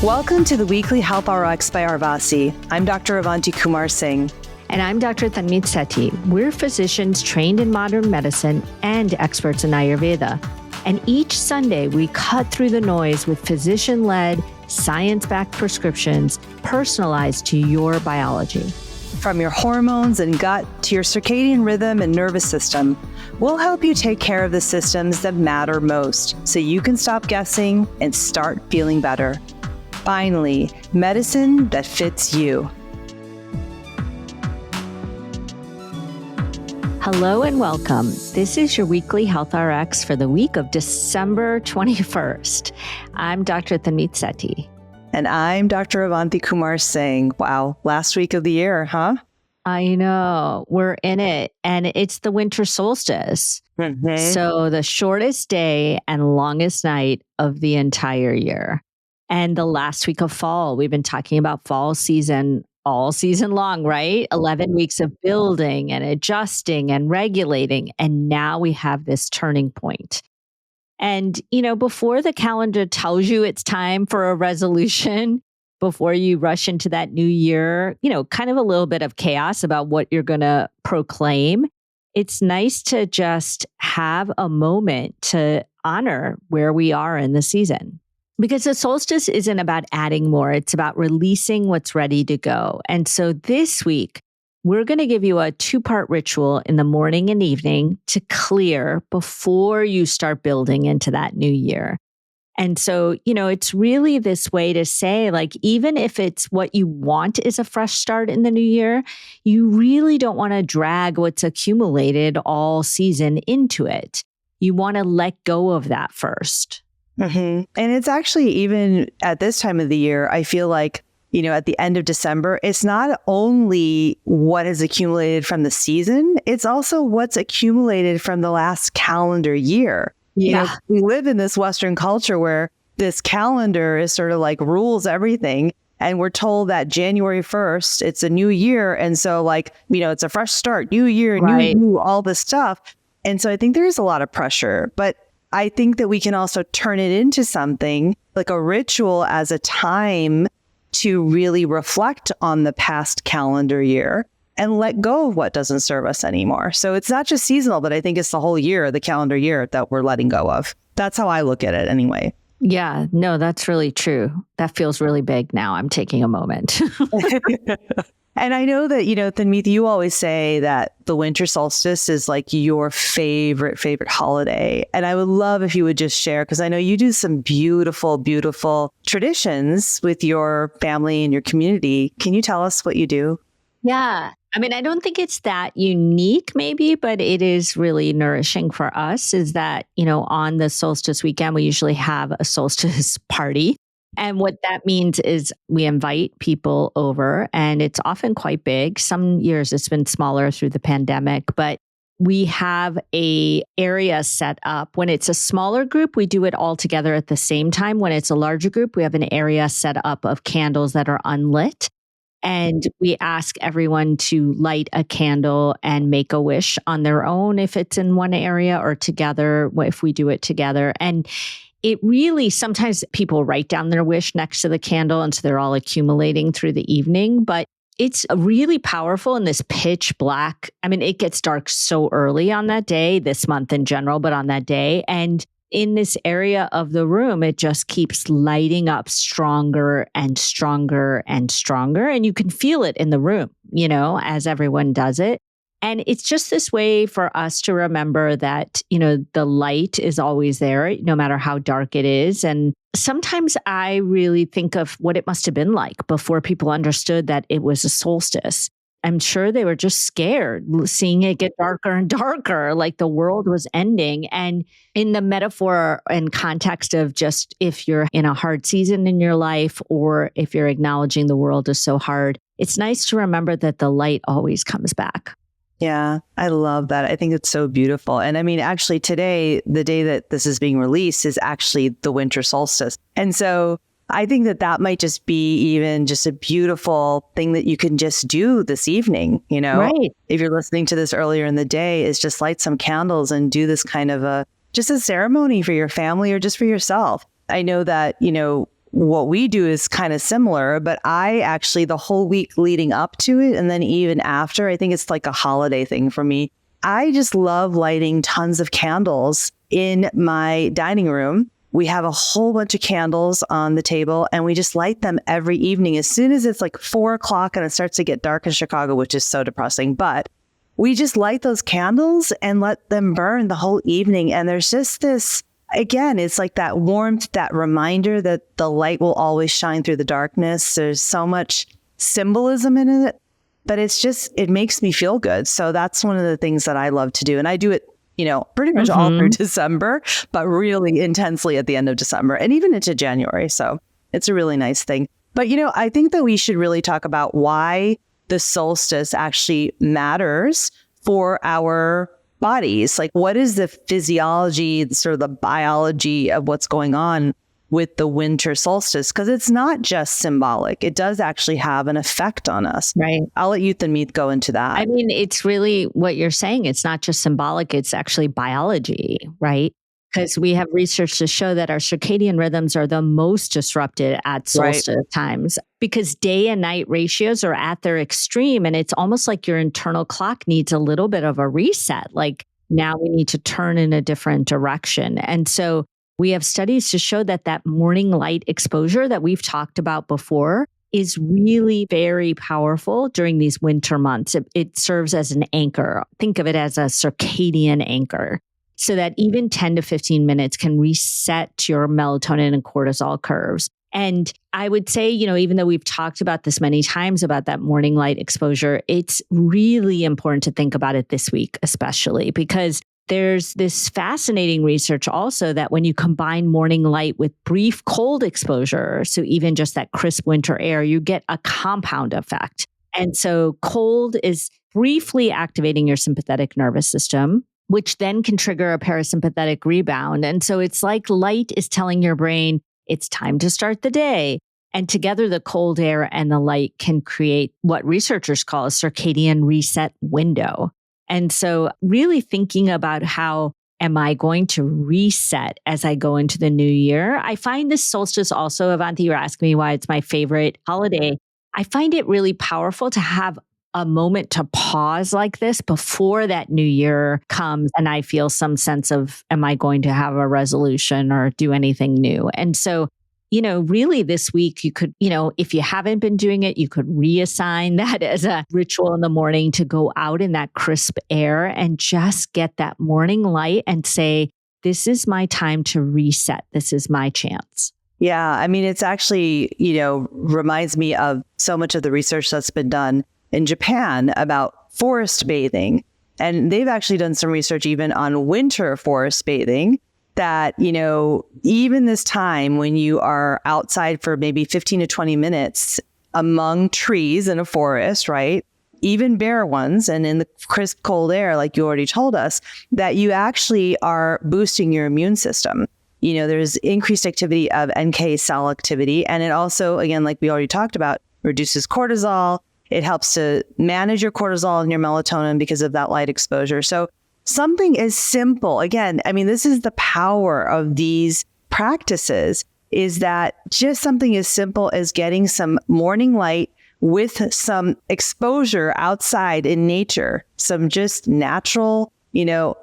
Welcome to the weekly Health RX by Arvasi. I'm Dr. Avanti Kumar-Singh. And I'm Dr. Tanmeet Sethi. We're physicians trained in modern medicine and experts in Ayurveda. And each Sunday, we cut through the noise with physician-led, science-backed prescriptions personalized to your biology. From your hormones and gut to your circadian rhythm and nervous system, we'll help you take care of the systems that matter most so you can stop guessing and start feeling better. Finally, medicine that fits you. Hello and welcome. This is your weekly Health RX for the week of December 21st. I'm Dr. Tanmeet Sethi. And I'm Dr. Avanti Kumar-Singh. Wow, last week of the year, huh? I know, we're in it, and it's the winter solstice. Mm-hmm. So the shortest day and longest night of the entire year. And the last week of fall, we've been talking about fall season all season long, right? 11 weeks of building and adjusting and regulating. And now we have this turning point. And, before the calendar tells you it's time for a resolution, before you rush into that new year, kind of a little bit of chaos about what you're going to proclaim, it's nice to just have a moment to honor where we are in the season. Because the solstice isn't about adding more, it's about releasing what's ready to go. And so this week, we're going to give you a 2-part ritual in the morning and evening to clear before you start building into that new year. And so, it's really this way to say, even if it's what you want is a fresh start in the new year, you really don't want to drag what's accumulated all season into it. You want to let go of that first. Mm-hmm. And it's actually, even at this time of the year, I feel like, at the end of December, it's not only what has accumulated from the season, it's also what's accumulated from the last calendar year. Yeah. We live in this Western culture where this calendar is sort of rules everything. And we're told that January 1st, it's a new year. And so it's a fresh start, new year, right. new, all this stuff. And so I think there is a lot of pressure, but I think that we can also turn it into something like a ritual as a time to really reflect on the past calendar year and let go of what doesn't serve us anymore. So it's not just seasonal, but I think it's the whole year, the calendar year that we're letting go of. That's how I look at it anyway. Yeah, no, that's really true. That feels really big now. I'm taking a moment. And I know that, Tanmeet, you always say that the winter solstice is your favorite holiday. And I would love if you would just share, because I know you do some beautiful, beautiful traditions with your family and your community. Can you tell us what you do? Yeah. I don't think it's that unique maybe, but it is really nourishing for us is that, on the solstice weekend, we usually have a solstice party. And what that means is we invite people over, and it's often quite big. Some years it's been smaller through the pandemic, but we have a area set up. When it's a smaller group, we do it all together at the same time. When it's a larger group, we have an area set up of candles that are unlit. And we ask everyone to light a candle and make a wish on their own if it's in one area, or together if we do it together. And it really, sometimes people write down their wish next to the candle, and so they're all accumulating through the evening. But it's really powerful in this pitch black. It gets dark so early on that day, this month in general, but on that day. And in this area of the room, it just keeps lighting up stronger and stronger and stronger. And you can feel it in the room, as everyone does it. And it's just this way for us to remember that, the light is always there, no matter how dark it is. And sometimes I really think of what it must have been like before people understood that it was a solstice. I'm sure they were just scared seeing it get darker and darker, like the world was ending. And in the metaphor and context of just if you're in a hard season in your life, or if you're acknowledging the world is so hard, it's nice to remember that the light always comes back. Yeah, I love that. I think it's so beautiful. And actually today, the day that this is being released is actually the winter solstice. And so I think that might just be even just a beautiful thing that you can just do this evening, Right. If you're listening to this earlier in the day, is just light some candles and do this kind of just a ceremony for your family or just for yourself. I know that, what we do is kind of similar, but I actually, the whole week leading up to it, and then even after, I think it's like a holiday thing for me. I just love lighting tons of candles in my dining room. We have a whole bunch of candles on the table, and we just light them every evening. As soon as it's like 4 o'clock and it starts to get dark in Chicago, which is so depressing, but we just light those candles and let them burn the whole evening. And there's just this, again, it's like that warmth, that reminder that the light will always shine through the darkness. There's so much symbolism in it, but it's just, it makes me feel good. So that's one of the things that I love to do. And I do it, pretty much all through December, but really intensely at the end of December and even into January. So it's a really nice thing. But, I think that we should really talk about why the solstice actually matters for our bodies. Like, what is the physiology, sort of the biology of what's going on with the winter solstice? Because it's not just symbolic. It does actually have an effect on us. Right. I'll let you, Tanmeet, go into that. I mean, it's really what you're saying. It's not just symbolic. It's actually biology, right? Because we have research to show that our circadian rhythms are the most disrupted at solstice times because day and night ratios are at their extreme. And it's almost like your internal clock needs a little bit of a reset. Like now we need to turn in a different direction. And so we have studies to show that that morning light exposure that we've talked about before is really very powerful during these winter months. It serves as an anchor. Think of it as a circadian anchor, so that even 10 to 15 minutes can reset your melatonin and cortisol curves. And I would say, even though we've talked about this many times about that morning light exposure, it's really important to think about it this week, especially because there's this fascinating research also that when you combine morning light with brief cold exposure, so even just that crisp winter air, you get a compound effect. And so cold is briefly activating your sympathetic nervous system, which then can trigger a parasympathetic rebound. And so it's like light is telling your brain, it's time to start the day. And together, the cold air and the light can create what researchers call a circadian reset window. And so really thinking about how am I going to reset as I go into the new year? I find this solstice also, Avanti, you're asking me why it's my favorite holiday. I find it really powerful to have a moment to pause like this before that new year comes and I feel some sense of, am I going to have a resolution or do anything new? And so, really this week you could, if you haven't been doing it, you could reassign that as a ritual in the morning to go out in that crisp air and just get that morning light and say, this is my time to reset. This is my chance. Yeah. I mean, it's actually, reminds me of so much of the research that's been done in Japan about forest bathing. And they've actually done some research even on winter forest bathing that, even this time when you are outside for maybe 15 to 20 minutes among trees in a forest, right? Even bare ones and in the crisp cold air, like you already told us, that you actually are boosting your immune system. There's increased activity of NK cell activity. And it also, again, like we already talked about, reduces cortisol. It helps to manage your cortisol and your melatonin because of that light exposure. So something as simple, again, I mean, this is the power of these practices, is that just something as simple as getting some morning light with some exposure outside in nature, some just natural,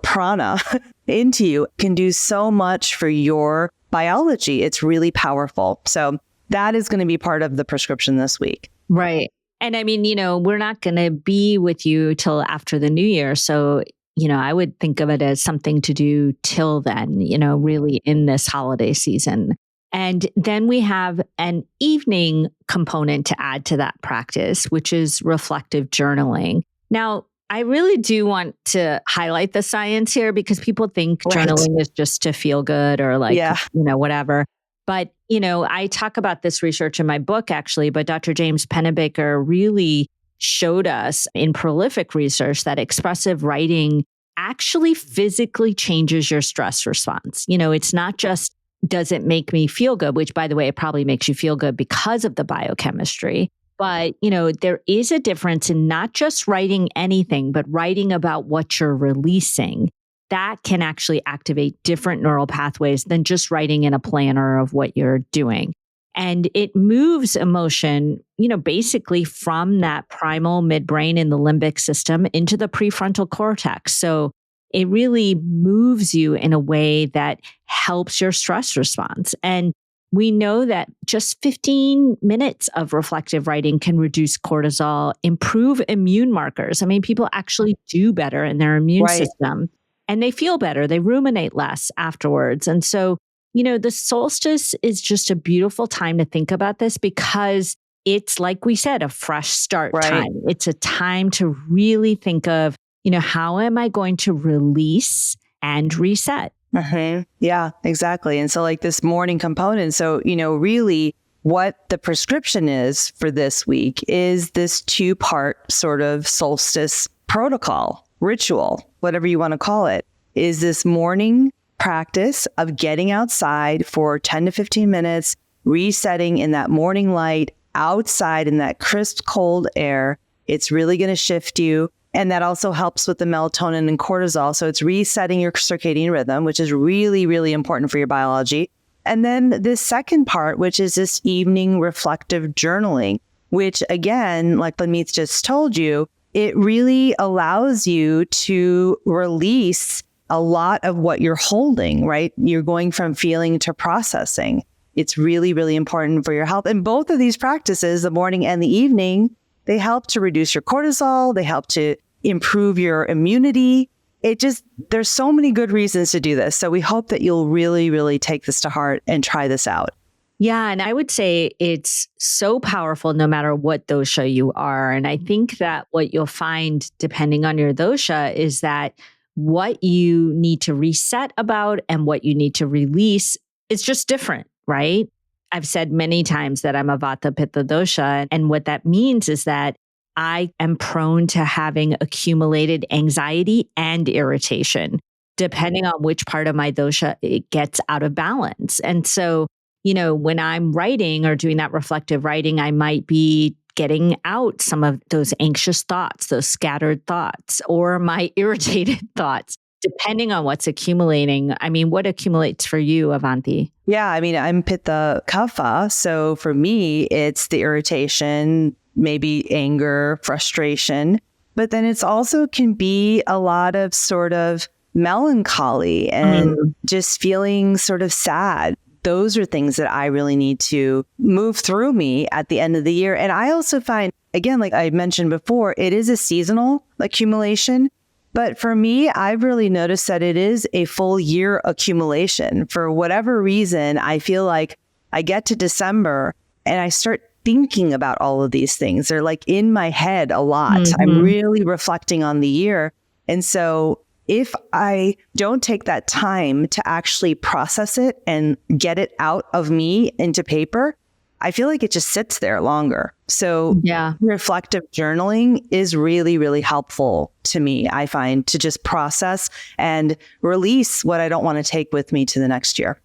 prana into you can do so much for your biology. It's really powerful. So that is going to be part of the prescription this week. Right. And I mean, we're not going to be with you till after the new year. So, I would think of it as something to do till then, really in this holiday season. And then we have an evening component to add to that practice, which is reflective journaling. Now, I really do want to highlight the science here because people think journaling is just to feel good or whatever. But, I talk about this research in my book, actually, but Dr. James Pennebaker really showed us in prolific research that expressive writing actually physically changes your stress response. It's not just, does it make me feel good, which, by the way, it probably makes you feel good because of the biochemistry. But, there is a difference in not just writing anything, but writing about what you're releasing. That can actually activate different neural pathways than just writing in a planner of what you're doing. And it moves emotion, basically from that primal midbrain in the limbic system into the prefrontal cortex. So it really moves you in a way that helps your stress response. And we know that just 15 minutes of reflective writing can reduce cortisol, improve immune markers. I mean, people actually do better in their immune system and they feel better. They ruminate less afterwards. And so, the solstice is just a beautiful time to think about this because it's, like we said, a fresh start time. It's a time to really think of, how am I going to release and reset? Yeah, exactly. And so like this morning component. So, really what the prescription is for this week is this 2-part sort of solstice protocol, ritual, whatever you want to call it, is this morning practice of getting outside for 10 to 15 minutes, resetting in that morning light outside in that crisp, cold air. It's really going to shift you. And that also helps with the melatonin and cortisol. So it's resetting your circadian rhythm, which is really, really important for your biology. And then this second part, which is this evening reflective journaling, which again, like Tanmeet just told you, it really allows you to release a lot of what you're holding, right? You're going from feeling to processing. It's really, really important for your health. And both of these practices, the morning and the evening, they help to reduce your cortisol. They help to improve your immunity. There's so many good reasons to do this. So we hope that you'll really, really take this to heart and try this out. Yeah. And I would say it's so powerful no matter what dosha you are. And I think that what you'll find depending on your dosha is that what you need to reset about and what you need to release is just different, right? I've said many times that I'm a Vata Pitta dosha. And what that means is that I am prone to having accumulated anxiety and irritation, depending on which part of my dosha it gets out of balance. And so, when I'm writing or doing that reflective writing, I might be getting out some of those anxious thoughts, those scattered thoughts, or my irritated thoughts, depending on what's accumulating. I mean, what accumulates for you, Avanti? Yeah, I mean, I'm Pitta Kapha. So for me, it's the irritation, maybe anger, frustration, but then it's also can be a lot of sort of melancholy and just feeling sort of sad. Those are things that I really need to move through me at the end of the year. And I also find, again, like I mentioned before, it is a seasonal accumulation. But for me, I've really noticed that it is a full year accumulation. For whatever reason, I feel like I get to December and I start thinking about all of these things. They're like in my head a lot. I'm really reflecting on the year. And so if I don't take that time to actually process it and get it out of me into paper, I feel like it just sits there longer. So reflective journaling is really, really helpful to me, I find, to just process and release what I don't want to take with me to the next year.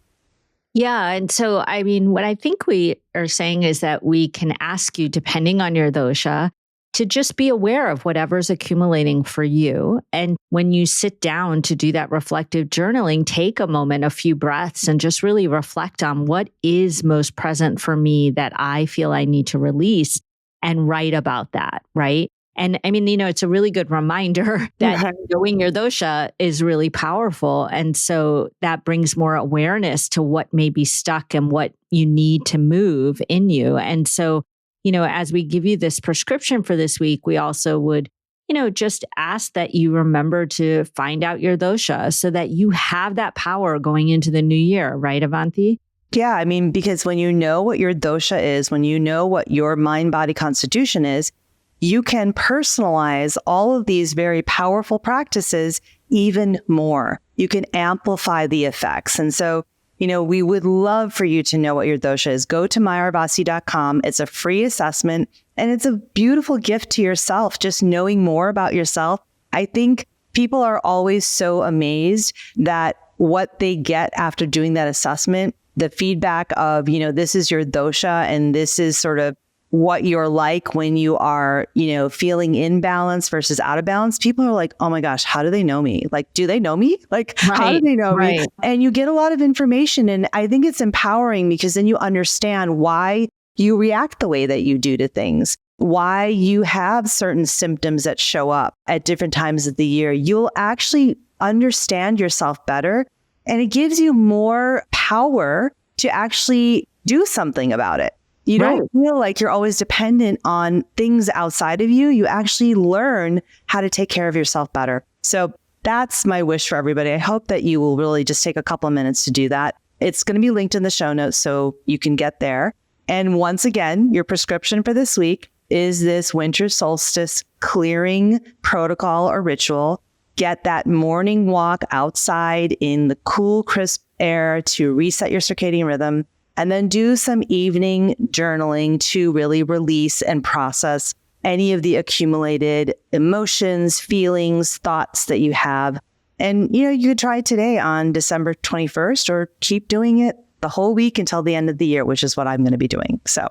Yeah. And so, I mean, what I think we are saying is that we can ask you, depending on your dosha, to just be aware of whatever's accumulating for you. And when you sit down to do that reflective journaling, take a moment, a few breaths, and just really reflect on what is most present for me that I feel I need to release and write about that, right? And I mean, it's a really good reminder that knowing your dosha is really powerful. And so that brings more awareness to what may be stuck and what you need to move in you. And so, as we give you this prescription for this week, we also would, just ask that you remember to find out your dosha so that you have that power going into the new year, right, Avanti? Yeah, I mean, because when you know what your dosha is, when you know what your mind-body constitution is, you can personalize all of these very powerful practices even more. You can amplify the effects. And so, we would love for you to know what your dosha is. Go to myarvasi.com. It's a free assessment and it's a beautiful gift to yourself, just knowing more about yourself. I think people are always so amazed that what they get after doing that assessment, the feedback of, this is your dosha and this is sort of what you're like when you are, feeling in balance versus out of balance, people are like, oh my gosh, how do they know me? Like, do they know me? Like, how do they know me? And you get a lot of information. And I think it's empowering because then you understand why you react the way that you do to things, why you have certain symptoms that show up at different times of the year. You'll actually understand yourself better, and it gives you more power to actually do something about it. You don't feel like you're always dependent on things outside of you. You actually learn how to take care of yourself better. So that's my wish for everybody. I hope that you will really just take a couple of minutes to do that. It's going to be linked in the show notes so you can get there. And once again, your prescription for this week is this winter solstice clearing protocol or ritual. Get that morning walk outside in the cool, crisp air to reset your circadian rhythm. And then do some evening journaling to really release and process any of the accumulated emotions, feelings, thoughts that you have. And, you could try it today on December 21st or keep doing it the whole week until the end of the year, which is what I'm going to be doing. So,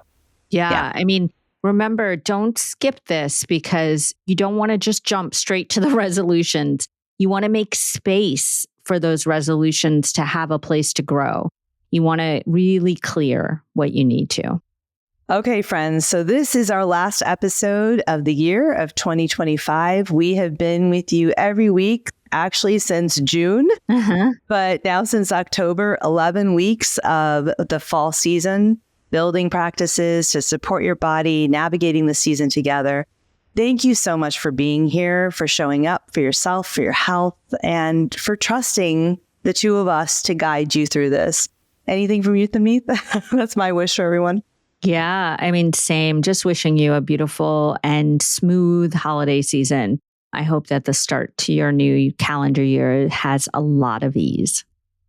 yeah. I mean, remember, don't skip this because you don't want to just jump straight to the resolutions. You want to make space for those resolutions to have a place to grow. You want to really clear what you need to. Okay, friends. So this is our last episode of the year of 2025. We have been with you every week, actually since June, but now since October, 11 weeks of the fall season, building practices to support your body, navigating the season together. Thank you so much for being here, for showing up for yourself, for your health, and for trusting the two of us to guide you through this. Anything from you, Tanmeet? That's my wish for everyone. Yeah, I mean, same. Just wishing you a beautiful and smooth holiday season. I hope that the start to your new calendar year has a lot of ease.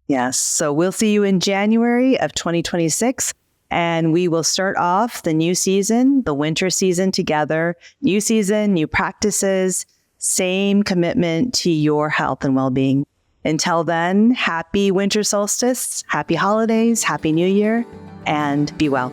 Yes. So we'll see you in January of 2026. And we will start off the new season, the winter season together. New season, new practices, same commitment to your health and well-being. Until then, happy winter solstice, happy holidays, happy new year, and be well.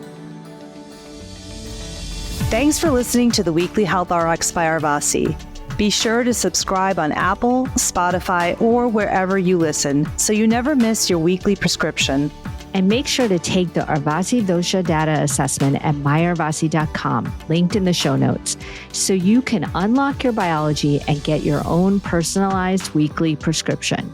Thanks for listening to the Weekly Health RX by Arvasi. Be sure to subscribe on Apple, Spotify, or wherever you listen so you never miss your weekly prescription. And make sure to take the Arvasi Dosha Data Assessment at myarvasi.com, linked in the show notes, so you can unlock your biology and get your own personalized weekly prescription.